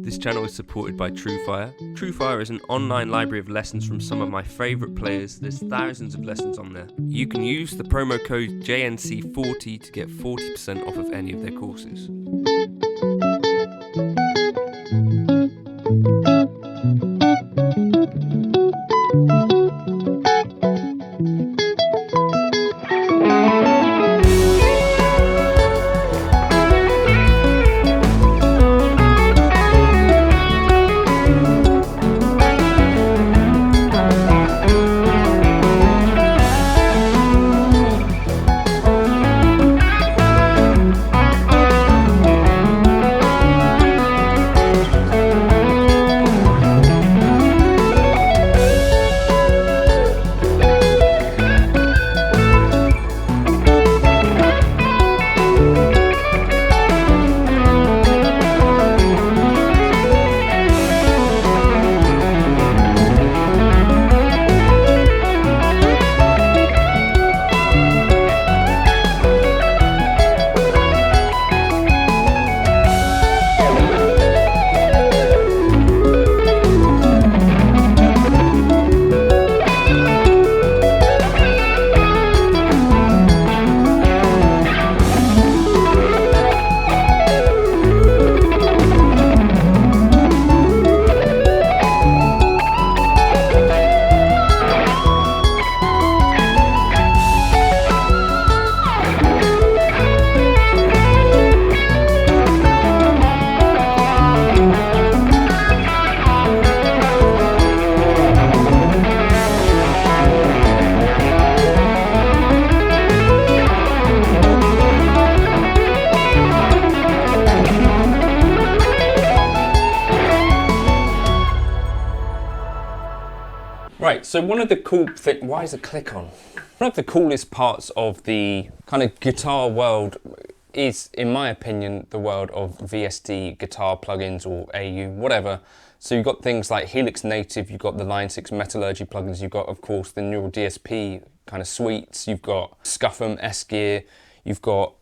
This channel is supported by TrueFire. TrueFire is an online library of lessons from some of my favourite players. There's thousands of lessons on there. You can use the promo code JNC40 to get 40% off of any of their courses. Right, so one of the cool things, why is it click on? One of the coolest parts of the kind of guitar world is, in my opinion, the world of VST guitar plugins or AU, whatever. So you've got things like Helix native, you've got the Line 6 Metallurgy plugins, you've got, of course, the neural DSP kind of suites, you've got Scuffum, S-Gear, you've got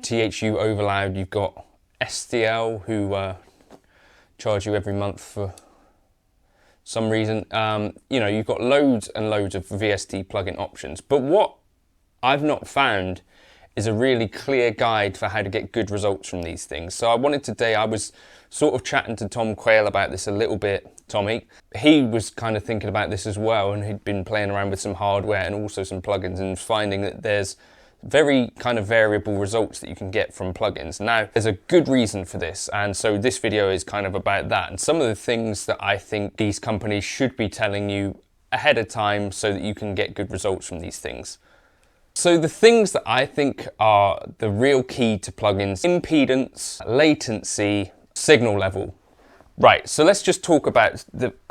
THU Overloud, you've got STL, who charge you every month for some reason. You know, you've got loads and loads of VST plugin options, but what I've not found is a really clear guide for how to get good results from these things. So I wanted today, I was sort of chatting to Tom Quayle about this a little bit, Tommy. He was kind of thinking about this as well, and he'd been playing around with some hardware and also some plugins and finding that there's very kind of variable results that you can get from plugins. Now, there's a good reason for this, and so this video is kind of about that and some of the things that I think these companies should be telling you ahead of time so that you can get good results from these things. So the things that I think are the real key to plugins: impedance, latency, signal level. Right, so let's just talk about,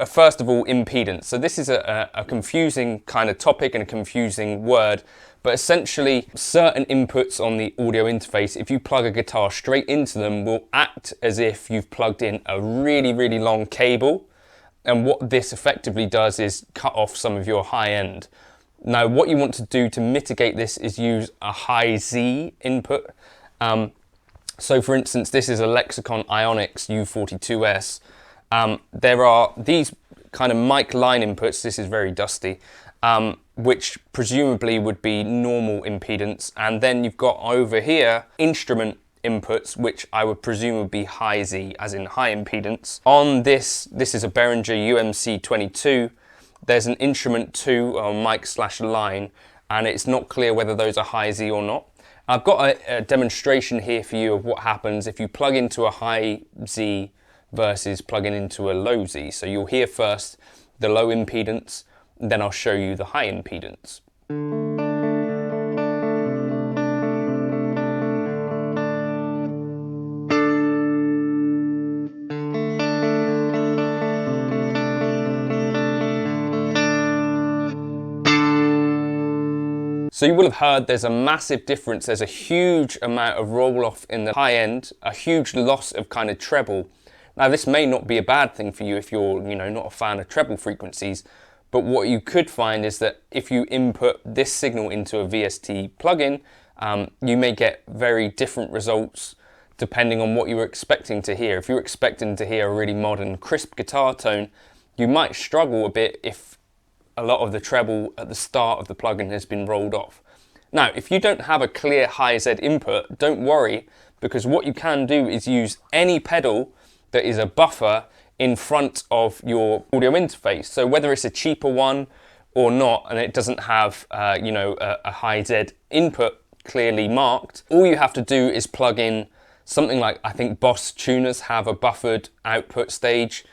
first of all, impedance. So this is a confusing kind of topic and a confusing word, but essentially certain inputs on the audio interface, if you plug a guitar straight into them, will act as if you've plugged in a really, really long cable. And what this effectively does is cut off some of your high end. Now, what you want to do to mitigate this is use a high Z input. So for instance, this is a Lexicon Ionics U42S. There are these kind of mic line inputs, this is very dusty, which presumably would be normal impedance. And then you've got over here instrument inputs, which I would presume would be high Z, as in high impedance. On this is a Behringer UMC22. There's an instrument 2 or mic/line, and it's not clear whether those are high Z or not. I've got a demonstration here for you of what happens if you plug into a high Z versus plugging into a low Z. So you'll hear first the low impedance, then I'll show you the high impedance. So you will have heard there's a massive difference. There's a huge amount of roll off in the high end, a huge loss of kind of treble. Now this may not be a bad thing for you if you're, not a fan of treble frequencies, but what you could find is that if you input this signal into a VST plugin, you may get very different results depending on what you were expecting to hear. If you're expecting to hear a really modern, crisp guitar tone, you might struggle a bit if a lot of the treble at the start of the plugin has been rolled off. Now, if you don't have a clear high Z input, don't worry, because what you can do is use any pedal that is a buffer in front of your audio interface. So whether it's a cheaper one or not, and it doesn't have a high Z input clearly marked, all you have to do is plug in something like, I think Boss tuners have a buffered output stage,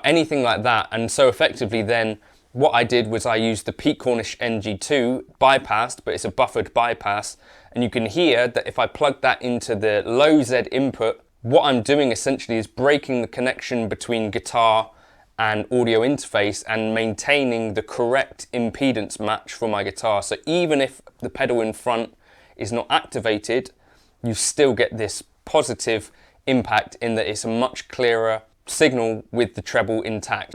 anything like that. And so effectively then, what I did was I used the Pete Cornish NG2 bypassed, but it's a buffered bypass. And you can hear that if I plug that into the low Z input, what I'm doing essentially is breaking the connection between guitar and audio interface and maintaining the correct impedance match for my guitar. So even if the pedal in front is not activated, you still get this positive impact in that it's a much clearer signal with the treble intact.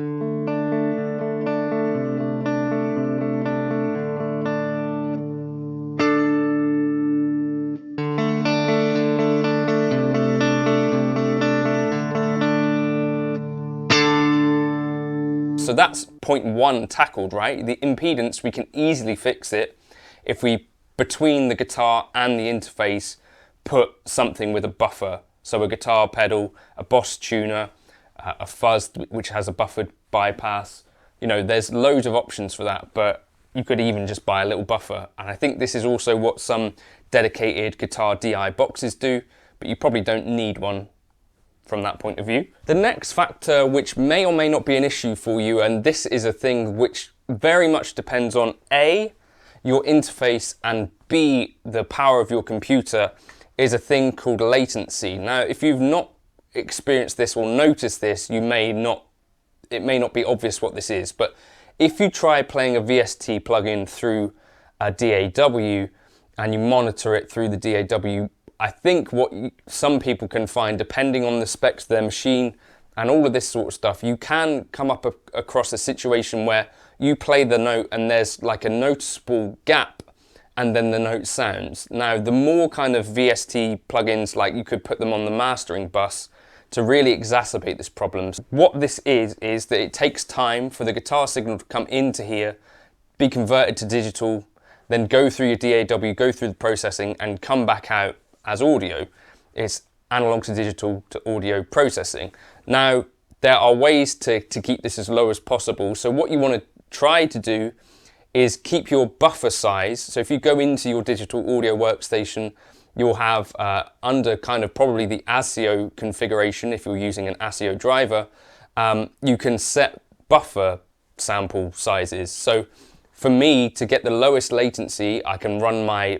So that's point one tackled, right? The impedance, we can easily fix it if we, between the guitar and the interface, put something with a buffer. So a guitar pedal, a Boss tuner, a fuzz which has a buffered bypass. You know, there's loads of options for that, but you could even just buy a little buffer. And I think this is also what some dedicated guitar DI boxes do, but you probably don't need one from that point of view. The next factor, which may or may not be an issue for you, and this is a thing which very much depends on A, your interface, and B, the power of your computer, is a thing called latency. Now, if you've not experienced this or noticed this, it may not be obvious what this is, but if you try playing a VST plugin through a DAW and you monitor it through the DAW, I think what some people can find, depending on the specs of their machine and all of this sort of stuff, you can come up across a situation where you play the note and there's like a noticeable gap and then the note sounds. Now, the more kind of VST plugins, like you could put them on the mastering bus to really exacerbate this problem. What this is that it takes time for the guitar signal to come into here, be converted to digital, then go through your DAW, go through the processing and come back out as audio. It's analog to digital to audio processing. Now, there are ways to keep this as low as possible. So what you want to try to do is keep your buffer size. So if you go into your digital audio workstation, you'll have under kind of probably the ASIO configuration, if you're using an ASIO driver, you can set buffer sample sizes. So for me, to get the lowest latency, I can run my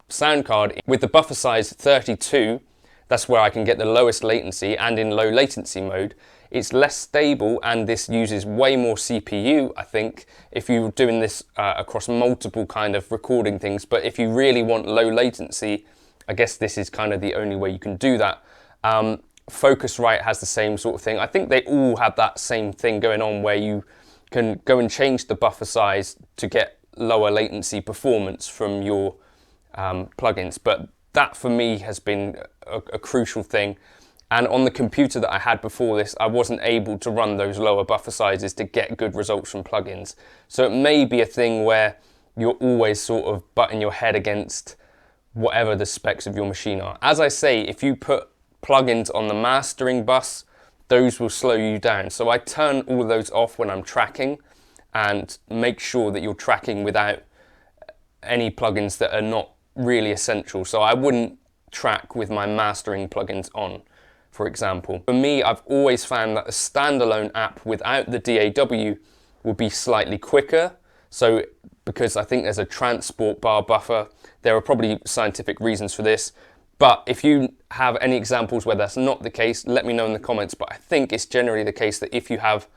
sound card with the buffer size 32. That's where I can get the lowest latency, and in low latency mode it's less stable and this uses way more CPU, I think, if you're doing this across multiple kind of recording things. But if you really want low latency, I guess this is kind of the only way you can do that. Focusrite has the same sort of thing. I think they all have that same thing going on where you can go and change the buffer size to get lower latency performance from your plugins, but that for me has been a crucial thing. And on the computer that I had before this, I wasn't able to run those lower buffer sizes to get good results from plugins. So it may be a thing where you're always sort of butting your head against whatever the specs of your machine are. As I say, if you put plugins on the mastering bus, those will slow you down. So I turn all of those off when I'm tracking and make sure that you're tracking without any plugins that are not really essential. So I wouldn't track with my mastering plugins on, for example. For me, I've always found that a standalone app without the DAW will be slightly quicker. So because I think there's a transport bar buffer, there are probably scientific reasons for this. But if you have any examples where that's not the case, let me know in the comments. But I think it's generally the case that if you have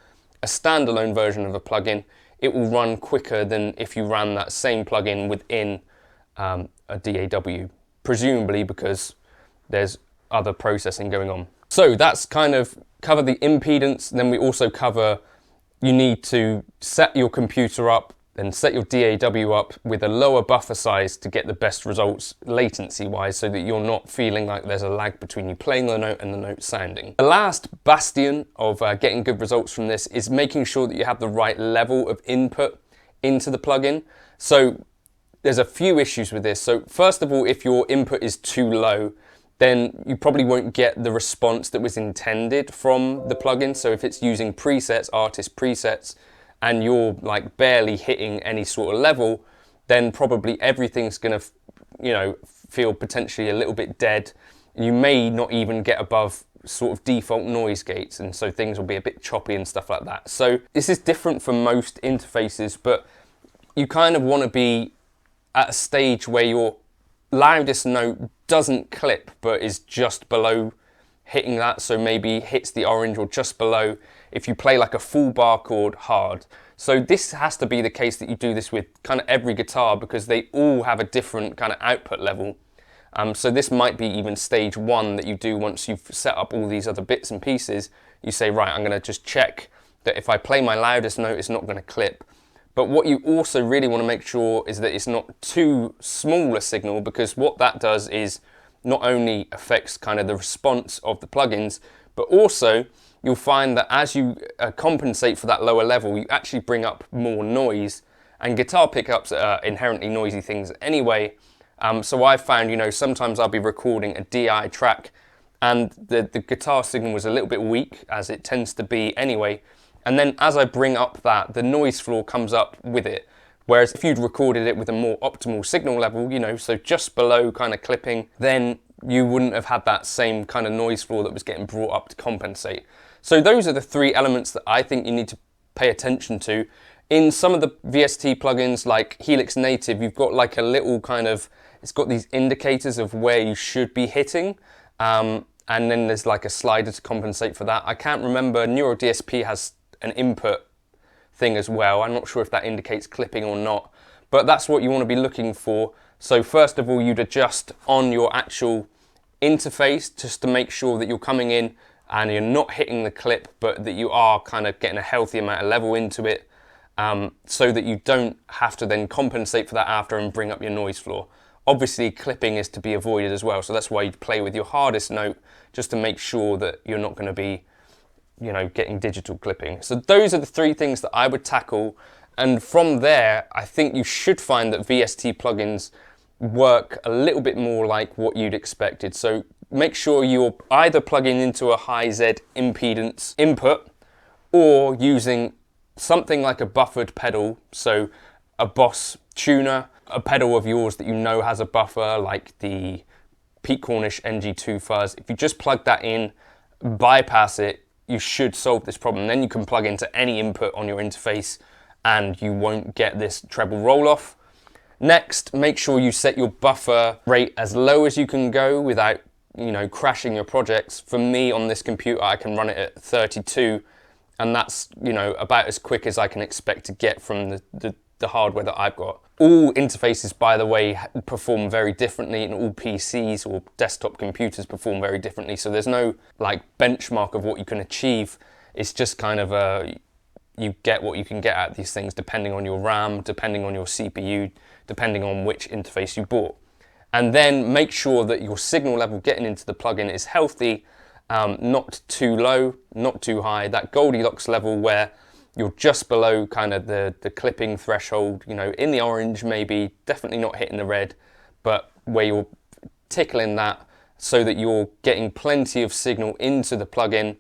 a standalone version of a plugin, it will run quicker than if you ran that same plugin within a DAW, presumably because there's other processing going on. So that's kind of cover the impedance. Then we also cover, you need to set your computer up then set your DAW up with a lower buffer size to get the best results latency wise, so that you're not feeling like there's a lag between you playing the note and the note sounding. The last bastion of getting good results from this is making sure that you have the right level of input into the plugin. So there's a few issues with this. So first of all, if your input is too low, then you probably won't get the response that was intended from the plugin. So if it's using presets, artist presets, and you're like barely hitting any sort of level, then probably everything's gonna, feel potentially a little bit dead. You may not even get above sort of default noise gates, and so things will be a bit choppy and stuff like that. So this is different from most interfaces, but you kind of want to be at a stage where your loudest note doesn't clip, but is just below hitting that, so maybe hits the orange or just below if you play like a full bar chord hard. So this has to be the case that you do this with kind of every guitar, because they all have a different kind of output level. So this might be even stage one that you do once you've set up all these other bits and pieces. You say, right, I'm going to just check that if I play my loudest note, it's not going to clip. But what you also really want to make sure is that it's not too small a signal, because what that does is not only affects kind of the response of the plugins, but also you'll find that as you compensate for that lower level, you actually bring up more noise. And guitar pickups are inherently noisy things anyway. So I've found, sometimes I'll be recording a DI track and the guitar signal was a little bit weak, as it tends to be anyway. And then as I bring up that, the noise floor comes up with it. Whereas if you'd recorded it with a more optimal signal level, so just below kind of clipping, then you wouldn't have had that same kind of noise floor that was getting brought up to compensate. So those are the three elements that I think you need to pay attention to. In some of the VST plugins like Helix Native, you've got like a little kind of, it's got these indicators of where you should be hitting. And then there's like a slider to compensate for that. I can't remember, Neural DSP has an input thing as well. I'm not sure if that indicates clipping or not, but that's what you want to be looking for. So first of all, you'd adjust on your actual interface just to make sure that you're coming in and you're not hitting the clip, but that you are kind of getting a healthy amount of level into it, so that you don't have to then compensate for that after and bring up your noise floor. Obviously, clipping is to be avoided as well, so that's why you'd play with your hardest note, just to make sure that you're not going to be getting digital clipping. So those are the three things that I would tackle. And from there, I think you should find that VST plugins work a little bit more like what you'd expected. So make sure you're either plugging into a high Z impedance input or using something like a buffered pedal. So a Boss tuner, a pedal of yours that has a buffer, like the Pete Cornish NG2 fuzz. If you just plug that in, bypass it, you should solve this problem. Then you can plug into any input on your interface and you won't get this treble roll off. Next, make sure you set your buffer rate as low as you can go without, crashing your projects. For me on this computer, I can run it at 32, and that's, about as quick as I can expect to get from the hardware that I've got. All interfaces, by the way, perform very differently, and all PCs or desktop computers perform very differently. So there's no like benchmark of what you can achieve. It's just kind of you get what you can get at these things depending on your RAM, depending on your CPU, depending on which interface you bought. And then make sure that your signal level getting into the plugin is healthy, not too low, not too high. That Goldilocks level where you're just below kind of the clipping threshold, in the orange maybe, definitely not hitting the red, but where you're tickling that so that you're getting plenty of signal into the plugin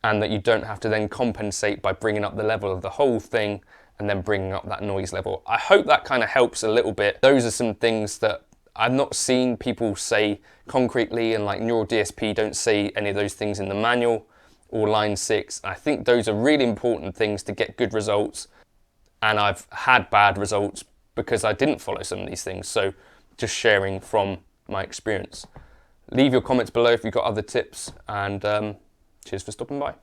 and that you don't have to then compensate by bringing up the level of the whole thing and then bringing up that noise level. I hope that kind of helps a little bit. Those are some things that I've not seen people say concretely, and like Neural DSP don't say any of those things in the manual or line 6. I think those are really important things to get good results, and I've had bad results because I didn't follow some of these things. So just sharing from my experience. Leave your comments below if you've got other tips, and cheers for stopping by.